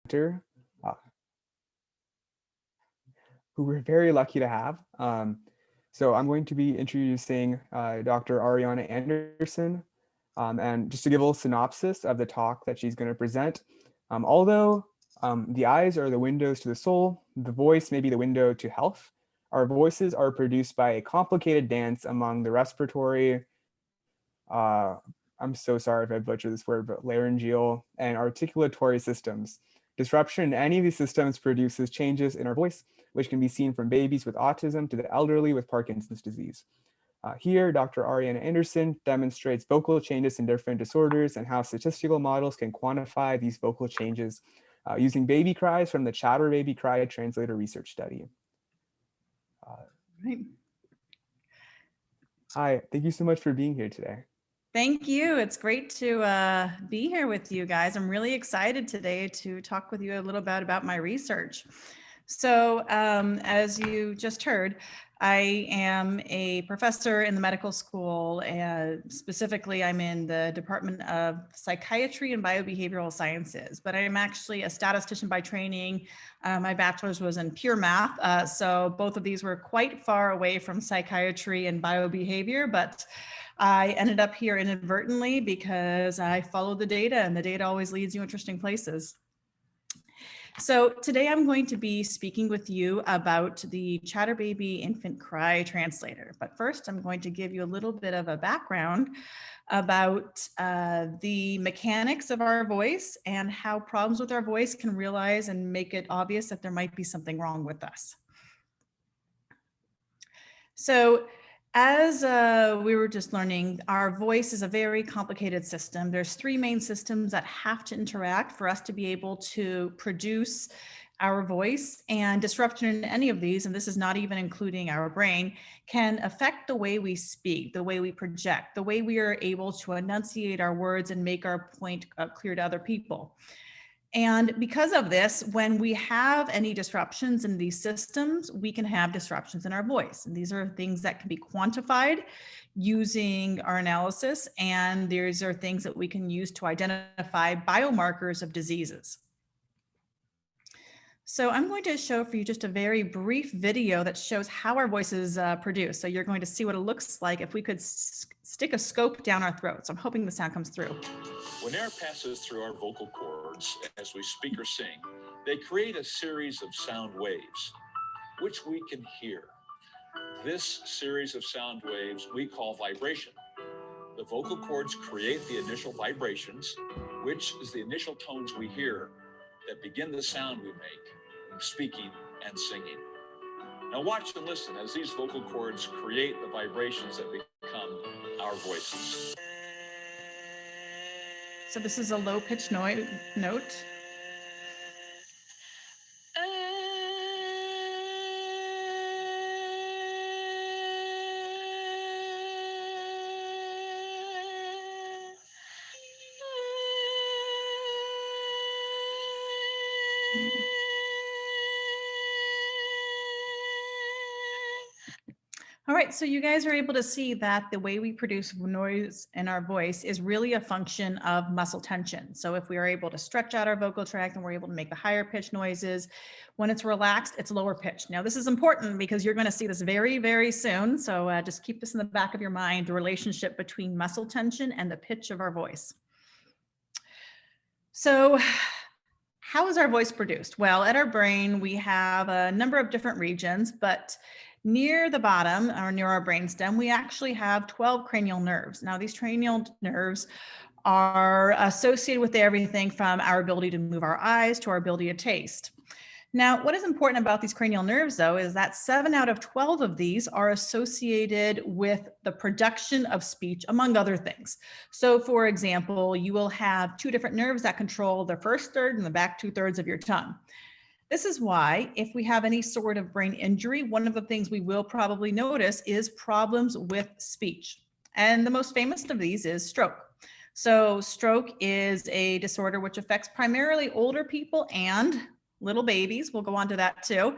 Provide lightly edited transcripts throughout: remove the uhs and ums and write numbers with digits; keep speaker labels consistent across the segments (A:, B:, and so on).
A: presenter, who we're very lucky to have. So I'm going to be introducing Dr. Ariana Anderson. And just to give a little synopsis of the talk that she's going to present, although the eyes are the windows to the soul, the voice may be the window to health. Our voices are produced by a complicated dance among the respiratory, I'm so sorry if I butcher this word, but laryngeal and articulatory systems. Disruption in any of these systems produces changes in our voice, which can be seen from babies with autism to the elderly with Parkinson's disease. Here, Dr. Ariana Anderson demonstrates vocal changes in different disorders and how statistical models can quantify these vocal changes using baby cries from the Chatter Baby Cry Translator Research Study.
B: Right.
A: Hi, thank you so much for being here today.
B: Thank you. It's great to be here with you guys. I'm really excited today to talk with you a little bit about my research. So as you just heard, I am a professor in the medical school, and specifically I'm in the Department of Psychiatry and Biobehavioral Sciences, but I'm actually a statistician by training. My bachelor's was in pure math, so both of these were quite far away from psychiatry and biobehavior, but I ended up here inadvertently because I followed the data, and the data always leads you interesting places. So today I'm going to be speaking with you about the Chatter Baby Infant Cry Translator. But first, I'm going to give you a little bit of a background about the mechanics of our voice and how problems with our voice can realize and make it obvious that there might be something wrong with us. So as we were just learning, our voice is a very complicated system. There's three main systems that have to interact for us to be able to produce our voice, and disruption in any of these, and this is not even including our brain, can affect the way we speak, the way we project, the way we are able to enunciate our words and make our point clear to other people. And because of this, when we have any disruptions in these systems, we can have disruptions in our voice. And these are things that can be quantified using our analysis. And these are things that we can use to identify biomarkers of diseases. So I'm going to show for you just a very brief video that shows how our voice is produced. So you're going to see what it looks like if we could stick a scope down our throat. So I'm hoping the sound comes through.
C: When air passes through our vocal cords as we speak or sing, they create a series of sound waves, which we can hear. This series of sound waves we call vibration. The vocal cords create the initial vibrations, which is the initial tones we hear that begin the sound we make when speaking and singing. Now watch and listen as these vocal cords create the vibrations that become our voices.
B: So this is a low-pitched note. All right, so you guys are able to see that the way we produce noise in our voice is really a function of muscle tension. So if we are able to stretch out our vocal tract and we're able to make the higher pitch noises, when it's relaxed, it's lower pitch. Now this is important because you're going to see this very, very soon. So just keep this in the back of your mind, the relationship between muscle tension and the pitch of our voice. So how is our voice produced? Well, at our brain, we have a number of different regions, but near the bottom, or near our brainstem, we actually have 12 cranial nerves. Now, these cranial nerves are associated with everything from our ability to move our eyes to our ability to taste. Now, what is important about these cranial nerves, though, is that 7 out of 12 of these are associated with the production of speech, among other things. So, for example, you will have 2 different nerves that control the first third and the back 2/3 of your tongue. This is why if we have any sort of brain injury, one of the things we will probably notice is problems with speech. And the most famous of these is stroke. So stroke is a disorder which affects primarily older people and little babies. We'll go on to that too.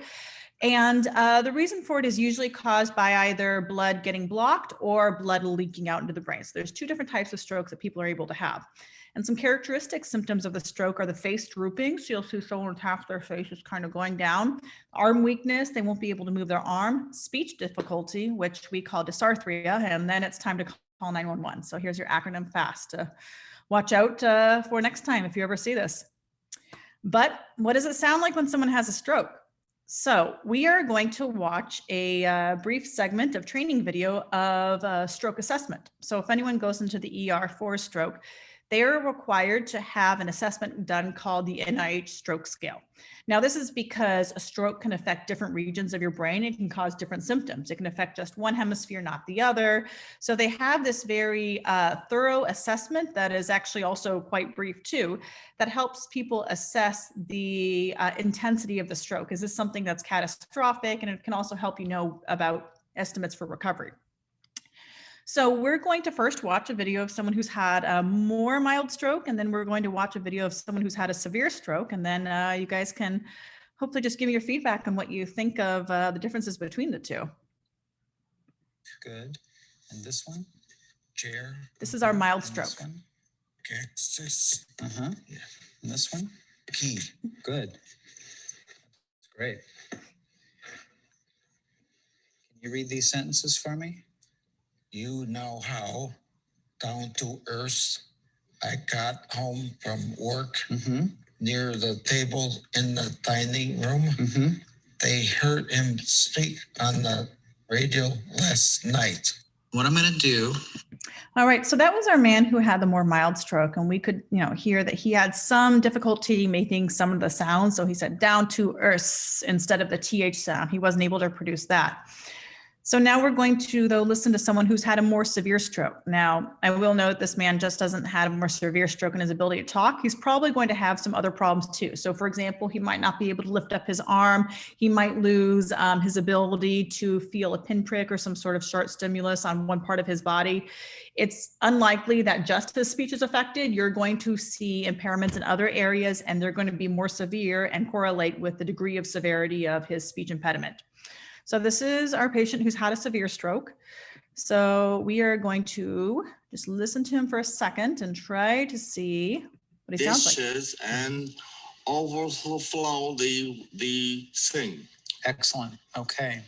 B: And the reason for it is usually caused by either blood getting blocked or blood leaking out into the brain. So there's 2 different types of strokes that people are able to have. And some characteristic symptoms of the stroke are the face drooping. So you'll see someone with half their face is kind of going down. Arm weakness, they won't be able to move their arm. Speech difficulty, which we call dysarthria, and then it's time to call 911. So here's your acronym FAST. Watch out for next time if you ever see this. But what does it sound like when someone has a stroke? So we are going to watch a brief segment of training video of stroke assessment. So if anyone goes into the ER for a stroke, they are required to have an assessment done called the NIH stroke scale. Now, this is because a stroke can affect different regions of your brain. It can cause different symptoms. It can affect just one hemisphere, not the other. So they have this very thorough assessment that is actually also quite brief too, that helps people assess the intensity of the stroke. Is this something that's catastrophic? And it can also help you know about estimates for recovery. So we're going to first watch a video of someone who's had a more mild stroke, and then we're going to watch a video of someone who's had a severe stroke. And then you guys can hopefully just give me your feedback on what you think of the differences between the two.
D: Good. And this one? Chair.
B: This is our mild
D: And
B: stroke.
D: this one? Okay. Yeah. And this one? Key. Good. That's great. Can you read these sentences for me? You know how, down to earth, I got home from work. Near the table in the dining room. They heard him speak on the radio last night. What I'm going to do.
B: All right, so that was our man who had the more mild stroke, and we could, hear that he had some difficulty making some of the sounds. So he said down to earth instead of the TH sound. He wasn't able to produce that. So now we're going to, though, listen to someone who's had a more severe stroke. Now, I will note this man just doesn't have a more severe stroke in his ability to talk. He's probably going to have some other problems too. So for example, he might not be able to lift up his arm. He might lose his ability to feel a pinprick or some sort of short stimulus on one part of his body. It's unlikely that just his speech is affected. You're going to see impairments in other areas, and they're going to be more severe and correlate with the degree of severity of his speech impediment. So this is our patient who's had a severe stroke. So we are going to just listen to him for a second and try to see what he sounds like.
E: Dishes and overflow the thing.
D: Excellent. Okay.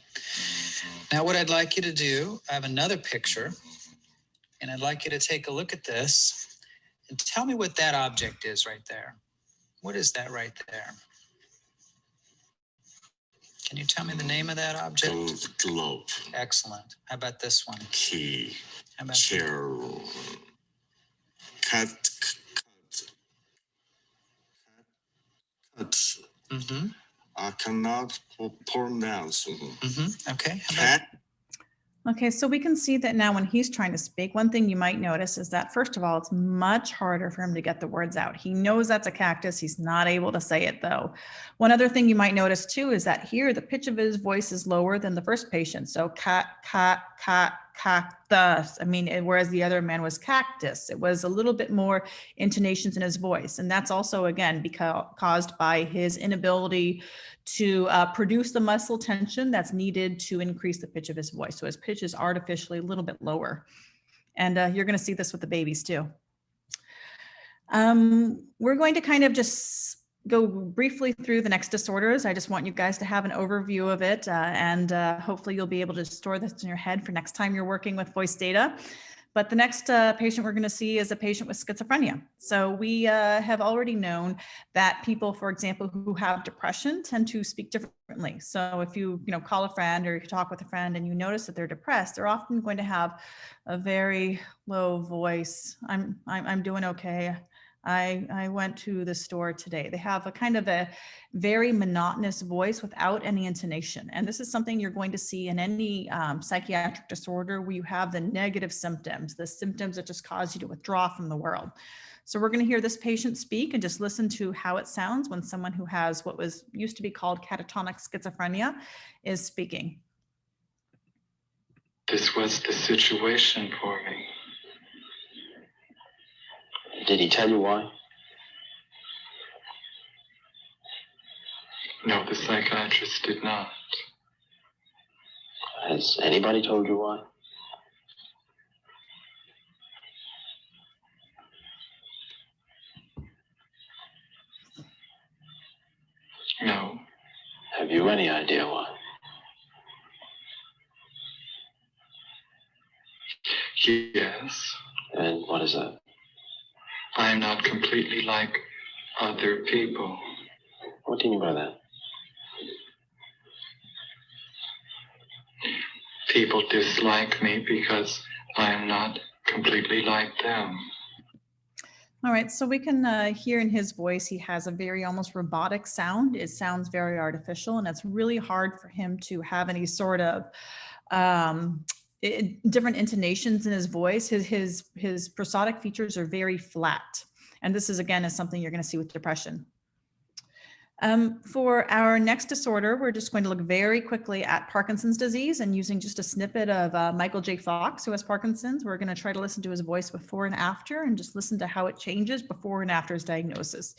D: Now what I'd like you to do, I have another picture, and I'd like you to take a look at this and tell me what that object is right there. What is that right there? Can you tell me the name of that object?
E: Globe.
D: Excellent. How about this one?
E: Key.
D: How about
E: Chair. Cut. I cannot pronounce.
D: Okay. How about
E: Cat.
B: Okay, so we can see that now when he's trying to speak, one thing you might notice is that, first of all, it's much harder for him to get the words out. He knows that's a cactus. He's not able to say it, though. One other thing you might notice, too, is that here the pitch of his voice is lower than the first patient. So cactus. I mean, whereas the other man was cactus. It was a little bit more intonations in his voice. And that's also, again, caused by his inability to produce the muscle tension that's needed to increase the pitch of his voice. So his pitch is artificially a little bit lower. And you're going to see this with the babies too. We're going to kind of just go briefly through the next disorders. I just want you guys to have an overview of it, and hopefully you'll be able to store this in your head for next time you're working with voice data. But the next patient we're going to see is a patient with schizophrenia. So we have already known that people, for example, who have depression tend to speak differently. So if you call a friend or you talk with a friend and you notice that they're depressed, they're often going to have a very low voice. I'm doing okay. I went to the store today. They have a kind of a very monotonous voice without any intonation. And this is something you're going to see in any psychiatric disorder where you have the negative symptoms, the symptoms that just cause you to withdraw from the world. So we're going to hear this patient speak and just listen to how it sounds when someone who has what used to be called catatonic schizophrenia is speaking.
F: This was the situation for me.
G: Did he tell you why?
F: No, the psychiatrist did not.
G: Has anybody told you why? you any idea why?
F: Yes.
G: And what is that?
F: I'm not completely like other people.
G: What do you mean by that?
F: People dislike me because I'm not completely like them.
B: All right, so we can hear in his voice, he has a very almost robotic sound. It sounds very artificial, and it's really hard for him to have any sort of different intonations in his voice. His prosodic features are very flat. And this is, again, is something you're going to see with depression. For our next disorder, we're just going to look very quickly at Parkinson's disease, and using just a snippet of Michael J. Fox, who has Parkinson's, we're going to try to listen to his voice before and after, and just listen to how it changes before and after his diagnosis.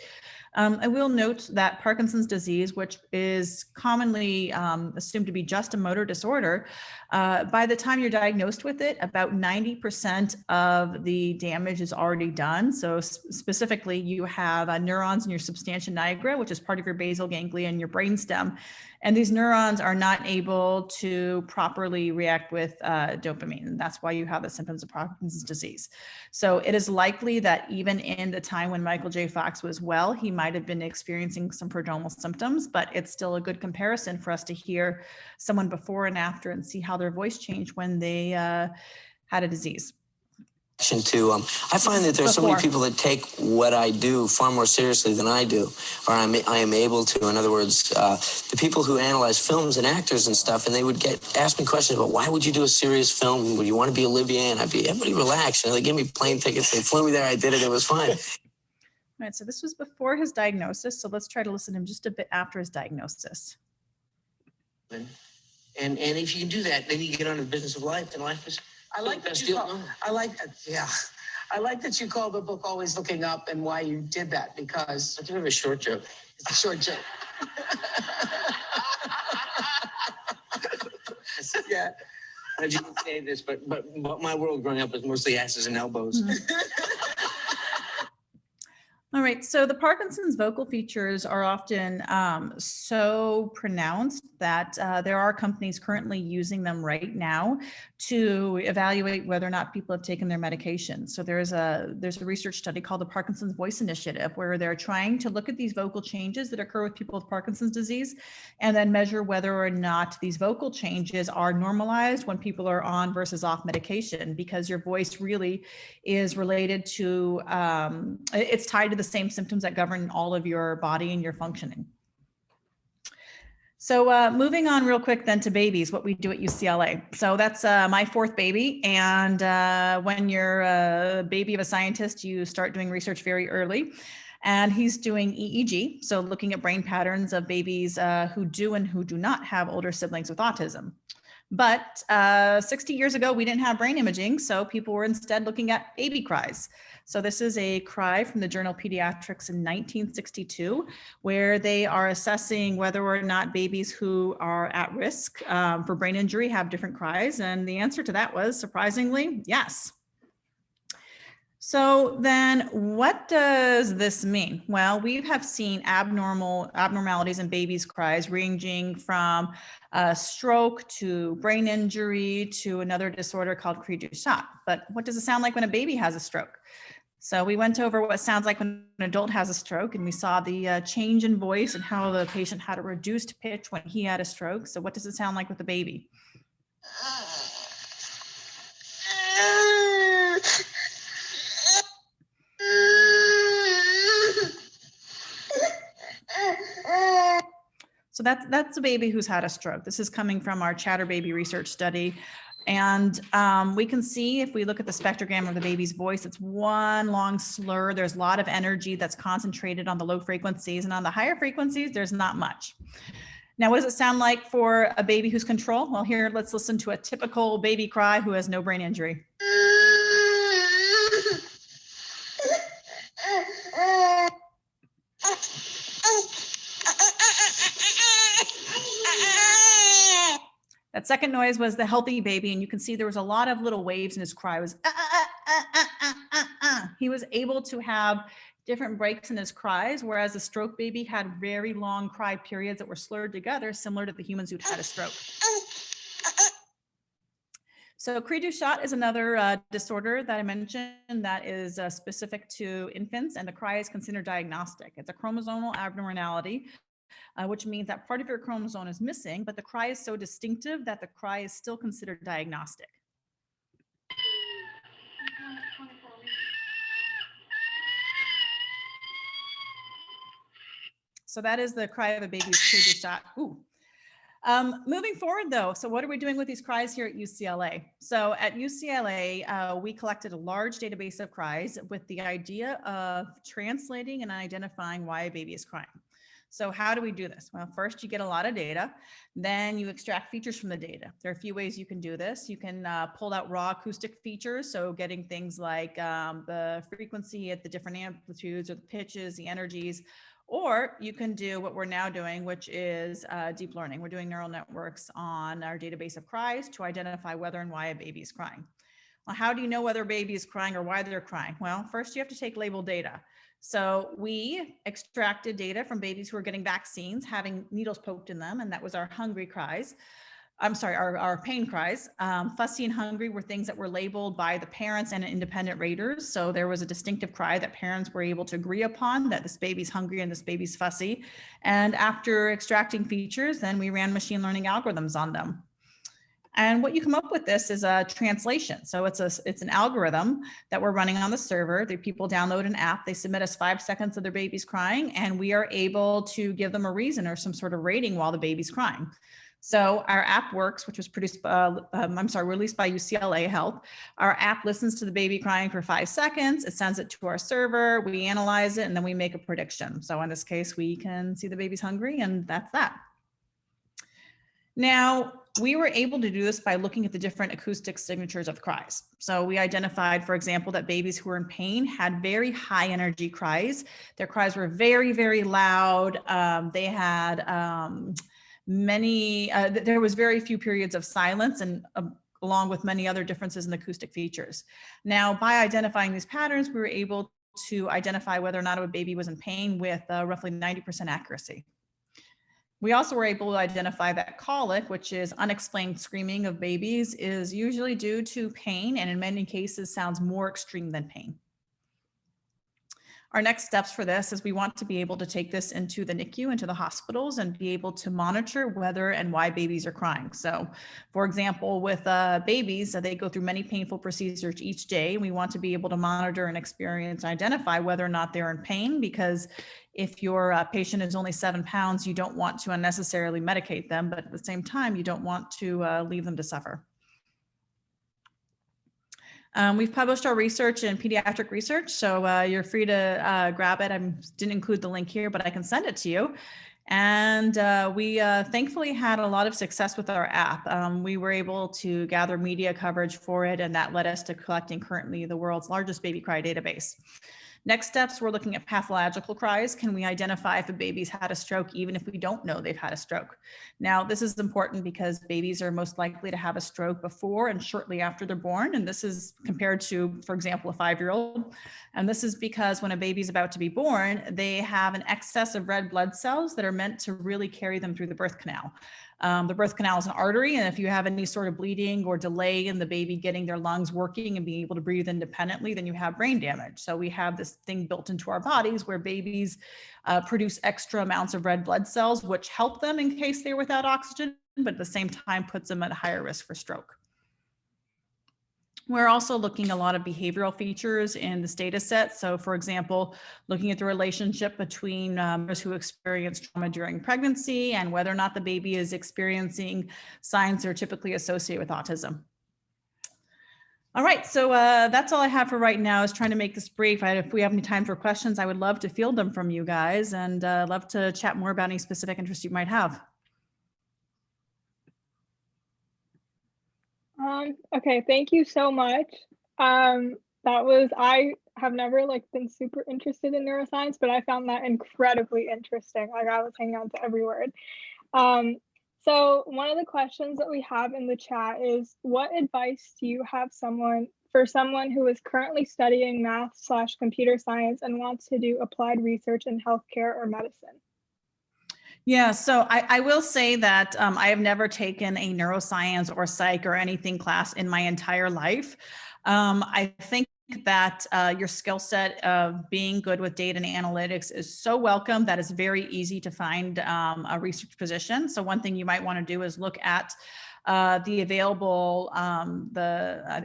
B: I will note that Parkinson's disease, which is commonly assumed to be just a motor disorder, by the time you're diagnosed with it, about 90% of the damage is already done. So specifically, you have neurons in your substantia nigra, which is part of your basal ganglia and your brainstem. And these neurons are not able to properly react with dopamine. And that's why you have the symptoms of Parkinson's disease. So it is likely that even in the time when Michael J. Fox was well, he might have been experiencing some prodromal symptoms, but it's still a good comparison for us to hear someone before and after and see how their voice changed when they had a disease.
H: I find that there's so many people that take what I do far more seriously than I do, or I am able to. In other words, the people who analyze films and actors and stuff, and they would ask me questions about why would you do a serious film? Would you want to be Olivia? And I'd be, everybody relax. They give me plane tickets. They flew me there. I did it. It was fine.
B: All right, so this was before his diagnosis. So let's try to listen to him just a bit after his diagnosis.
H: And if you can do that, then you get on to the business of life, and life is.
I: I like that you call the book Always Looking Up, and why you did that, because
H: It's a bit of a short joke.
I: it's a short joke. Yeah.
H: I didn't say this, but my world growing up was mostly asses and elbows.
B: All right, so the Parkinson's vocal features are often so pronounced that there are companies currently using them right now to evaluate whether or not people have taken their medication. So there's a research study called the Parkinson's Voice Initiative, where they're trying to look at these vocal changes that occur with people with Parkinson's disease and then measure whether or not these vocal changes are normalized when people are on versus off medication, because your voice really is related to, it's tied to the same symptoms that govern all of your body and your functioning. So moving on real quick then to babies, what we do at UCLA. So that's my fourth baby. And when you're a baby of a scientist, you start doing research very early. And he's doing EEG, so looking at brain patterns of babies who do and who do not have older siblings with autism. But 60 years ago, we didn't have brain imaging, so people were instead looking at baby cries. So this is a cry from the journal Pediatrics in 1962, where they are assessing whether or not babies who are at risk for brain injury have different cries. And the answer to that was, surprisingly, yes. So then what does this mean? Well, we have seen abnormalities in babies' cries ranging from stroke to brain injury to another disorder called Cri-du-chat. But what does it sound like when a baby has a stroke? So we went over what it sounds like when an adult has a stroke, and we saw the change in voice and how the patient had a reduced pitch when he had a stroke. So what does it sound like with the baby? So that's a baby who's had a stroke. This is coming from our Chatter Baby research study. And we can see, if we look at the spectrogram of the baby's voice, it's one long slur. There's a lot of energy that's concentrated on the low frequencies, and on the higher frequencies, there's not much. Now, what does it sound like for a baby who's controlled? Well, here, let's listen to a typical baby cry who has no brain injury. That second noise was the healthy baby, and you can see there was a lot of little waves in his cry. It was He was able to have different breaks in his cries, whereas the stroke baby had very long cry periods that were slurred together, similar to the humans who'd had a stroke. So Cri-du-chat is another disorder that I mentioned that is specific to infants, and the cry is considered diagnostic. It's a chromosomal abnormality, which means that part of your chromosome is missing, but the cry is so distinctive that the cry is still considered diagnostic. So that is the cry of a baby's Cri-du-chat. Ooh. Moving forward though, so what are we doing with these cries here at UCLA? So at UCLA, we collected a large database of cries with the idea of translating and identifying why a baby is crying. So how do we do this? Well, first you get a lot of data, then you extract features from the data. There are a few ways you can do this. You can pull out raw acoustic features, so getting things like the frequency at the different amplitudes or the pitches, the energies, or you can do what we're now doing, which is deep learning. We're doing neural networks on our database of cries to identify whether and why a baby is crying. Well, how do you know whether a baby is crying or why they're crying? Well, first you have to take labeled data. So we extracted data from babies who were getting vaccines, having needles poked in them, and that was our hungry cries. I'm sorry, our pain cries. Fussy and hungry were things that were labeled by the parents and independent raters. So there was a distinctive cry that parents were able to agree upon, that this baby's hungry and this baby's fussy. And after extracting features, then we ran machine learning algorithms on them. And what you come up with this is a translation. So it's an algorithm that we're running on the server. The people download an app, they submit us 5 seconds of their baby's crying, and we are able to give them a reason or some sort of rating while the baby's crying. So our app works, which was released by UCLA Health. Our app listens to the baby crying for 5 seconds. It sends it to our server. We analyze it, and then we make a prediction. So in this case, we can see the baby's hungry, and that's that. Now, we were able to do this by looking at the different acoustic signatures of cries. So we identified, for example, that babies who were in pain had very high energy cries. Their cries were very, very loud. They had there was very few periods of silence, and along with many other differences in the acoustic features. Now, by identifying these patterns, we were able to identify whether or not a baby was in pain with roughly 90% accuracy. We also were able to identify that colic, which is unexplained screaming of babies, is usually due to pain, and in many cases sounds more extreme than pain. Our next steps for this is we want to be able to take this into the NICU, into the hospitals, and be able to monitor whether and why babies are crying. So, for example, with babies, they go through many painful procedures each day. We want to be able to monitor and experience, identify whether or not they're in pain, because if your patient is only 7 pounds, you don't want to unnecessarily medicate them, but at the same time, you don't want to leave them to suffer. We've published our research in pediatric research, so you're free to grab it. I didn't include the link here, but I can send it to you. And we thankfully had a lot of success with our app. We were able to gather media coverage for it, and that led us to collecting currently the world's largest baby cry database. Next steps, we're looking at pathological cries. Can we identify if a baby's had a stroke, even if we don't know they've had a stroke? Now, this is important because babies are most likely to have a stroke before and shortly after they're born. And this is compared to, for example, a 5-year-old. And this is because when a baby's about to be born, they have an excess of red blood cells that are meant to really carry them through the birth canal. The birth canal is an artery, and if you have any sort of bleeding or delay in the baby getting their lungs working and being able to breathe independently, then you have brain damage. So we have this thing built into our bodies where babies produce extra amounts of red blood cells, which help them in case they're without oxygen, but at the same time puts them at a higher risk for stroke. We're also looking at a lot of behavioral features in this data set. So for example, looking at the relationship between mothers who experience trauma during pregnancy and whether or not the baby is experiencing signs that are typically associated with autism. All right, so that's all I have for right now, is trying to make this brief. If we have any time for questions, I would love to field them from you guys, and love to chat more about any specific interest you might have.
J: Okay, thank you so much. I have never been super interested in neuroscience, but I found that incredibly interesting. Like, I was hanging on to every word. So one of the questions that we have in the chat is, what advice do you have for for someone who is currently studying math/computer science and wants to do applied research in healthcare or medicine?
B: Yeah, so I will say that I have never taken a neuroscience or psych or anything class in my entire life. I think that your skill set of being good with data and analytics is so welcome that it's very easy to find a research position. So one thing you might want to do is look at the available,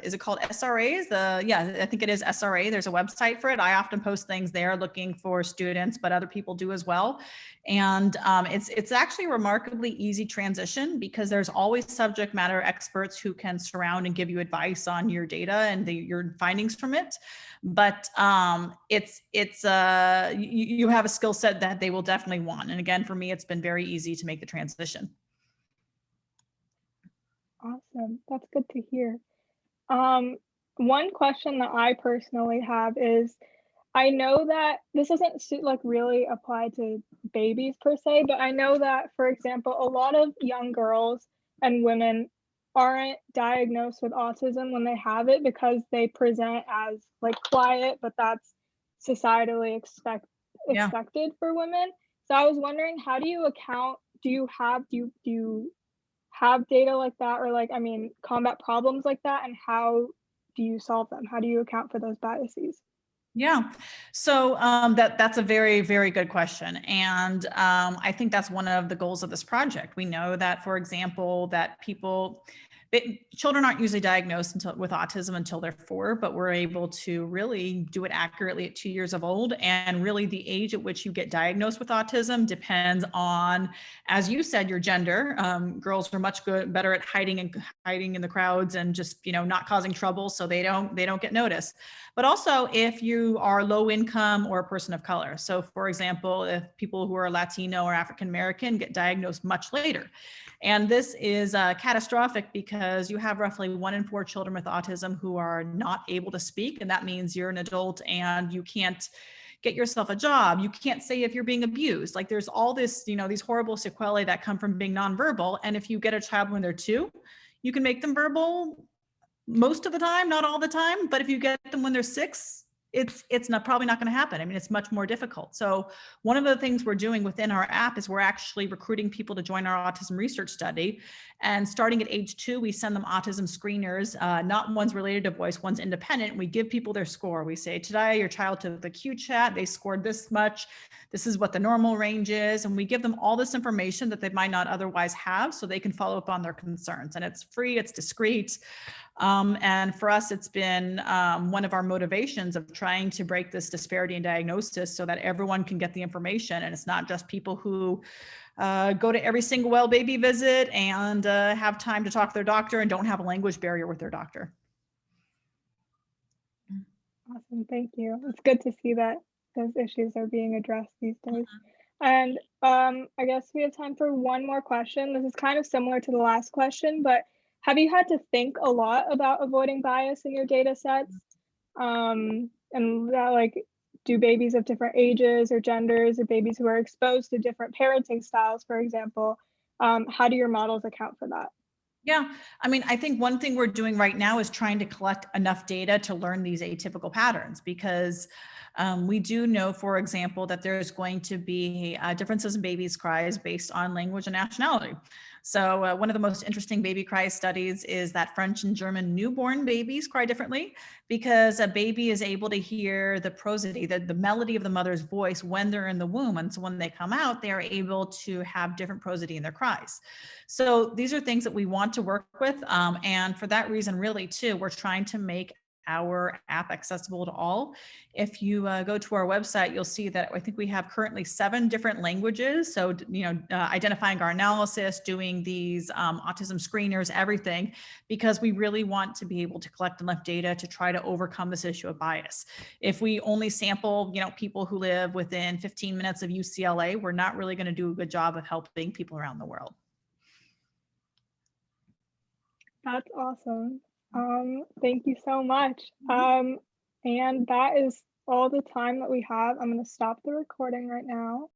B: is it called SRAs? Yeah, I think it is SRA. There's a website for it. I often post things there looking for students, but other people do as well. And it's actually a remarkably easy transition because there's always subject matter experts who can surround and give you advice on your data and your findings from it. But you have a skill set that they will definitely want. And again, for me, it's been very easy to make the transition.
J: Awesome. That's good to hear. One question that I personally have is, I know that this doesn't like really apply to babies per se, but I know that, for example, a lot of young girls and women aren't diagnosed with autism when they have it because they present as like quiet, but that's societally expected for women. So I was wondering, how do you account, do you have data like that, or like, I mean, combat problems like that, and how do you solve them? How do you account for those biases?
B: Yeah, so that's a very, very good question. And I think that's one of the goals of this project. We know that, for example, that children aren't usually diagnosed with autism until they're 4, but we're able to really do it accurately at 2 years of old. And really the age at which you get diagnosed with autism depends on, as you said, your gender. Girls are much better at hiding in the crowds and just, not causing trouble, so they don't get noticed. But also if you are low income or a person of color. So for example, if people who are Latino or African American get diagnosed much later. And this is catastrophic because you have roughly 1 in 4 children with autism who are not able to speak. And that means you're an adult and you can't get yourself a job. You can't say if you're being abused. Like there's all this, these horrible sequelae that come from being nonverbal. And if you get a child when they're 2, you can make them verbal most of the time, not all the time. But if you get them when they're 6, it's probably not going to happen. I mean, it's much more difficult. So one of the things we're doing within our app is we're actually recruiting people to join our autism research study. And starting at age 2, we send them autism screeners, not one's related to voice, one's independent. We give people their score. We say, today your child took the Q chat, they scored this much. This is what the normal range is. And we give them all this information that they might not otherwise have so they can follow up on their concerns. And it's free, it's discreet. And for us, it's been one of our motivations of trying to break this disparity in diagnosis so that everyone can get the information. And it's not just people who go to every single well baby visit and have time to talk to their doctor and don't have a language barrier with their doctor.
J: Awesome, thank you. It's good to see that those issues are being addressed these days. And I guess we have time for one more question. This is kind of similar to the last question, but have you had to think a lot about avoiding bias in your data sets? And that, like, do babies of different ages or genders, or babies who are exposed to different parenting styles, for example, how do your models account for that?
B: Yeah, I mean, I think one thing we're doing right now is trying to collect enough data to learn these atypical patterns, because we do know, for example, that there's going to be differences in babies' cries based on language and nationality. So one of the most interesting baby cry studies is that French and German newborn babies cry differently because a baby is able to hear the prosody, the melody of the mother's voice when they're in the womb. And so when they come out, they are able to have different prosody in their cries. So these are things that we want to work with. And for that reason, really, too, we're trying to make our app accessible to all. If you go to our website, you'll see that I think we have currently 7 different languages. So, identifying our analysis, doing these autism screeners, everything, because we really want to be able to collect enough data to try to overcome this issue of bias. If we only sample, people who live within 15 minutes of UCLA, we're not really going to do a good job of helping people around the world.
J: That's awesome. Thank you so much. And that is all the time that we have. I'm going to stop the recording right now.